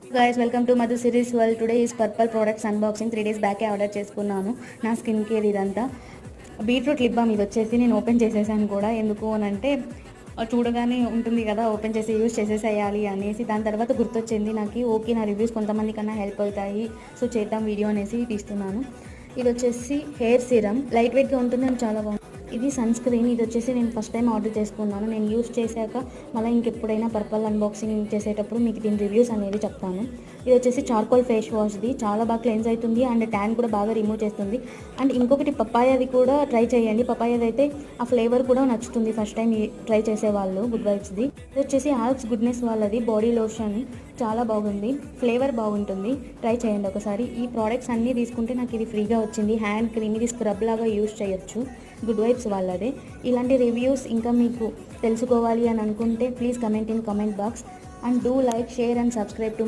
Guys welcome to Madhu series world. Today is purple products unboxing. 3 days బ్యాకే order చేసుకున్నాను నా skin care ఇదంతా. Beetroot lip balm ఇది వచ్చేసి నేను ఓపెన్ చేసేసాను కూడా. ఎందుకు అని అంటే చూడగానే ఉంటుంది కదా, ఓపెన్ చేసి యూజ్ చేసేసేయాలి అనేసి. దాని తర్వాత గుర్తొచ్చింది నాకు, ఓకే నా రివ్యూస్ కొంతమంది కన్నా హెల్ప్ అవుతాయి, సో చేద్దాం వీడియో అనేసి తీస్తున్నాను. ఇది వచ్చేసి హెయిర్ సీరం, లైట్ వెయిట్గా ఉంటుంది అండ్ చాలా బాగుంది. ఇది సన్ స్క్రీన్. ఇది వచ్చేసి నేను ఫస్ట్ టైం ఆర్డర్ చేసుకున్నాను. నేను యూస్ చేశాక మళ్ళీ ఇంకెప్పుడైనా పర్పల్ అన్బాక్సింగ్ చేసేటప్పుడు మీకు దీని రివ్యూస్ అనేది చెప్తాను. ఇది వచ్చేసి చార్కోల్ ఫేస్ వాష్ది, చాలా బాగా క్లెన్స్ అవుతుంది అండ్ ట్యాన్ కూడా బాగా రిమూవ్ చేస్తుంది. అండ్ ఇంకొకటి పపాయాది కూడా ట్రై చేయండి. పపాయాది అయితే ఆ ఫ్లేవర్ కూడా నచ్చుతుంది ఫస్ట్ టైం ట్రై చేసేవాళ్ళు. గుడ్ వైబ్స్ది. ఇది వచ్చేసి ఆల్ప్స్ గుడ్నెస్ వాళ్ళది బాడీ లోషన్, చాలా బాగుంది, ఫ్లేవర్ బాగుంటుంది, ట్రై చేయండి ఒకసారి. ఈ ప్రోడక్ట్స్ అన్నీ తీసుకుంటే నాకు ఇది ఫ్రీగా వచ్చింది. హ్యాండ్ క్రీమ్, ఇది స్క్రబ్ లాగా యూజ్ చేయొచ్చు. గుడ్ వైబ్స్ వాళ్ళదే. ఇలాంటి రివ్యూస్ ఇంకా మీకు తెలుసుకోవాలి అని అనుకుంటే please comment in comment box and do like, share and subscribe to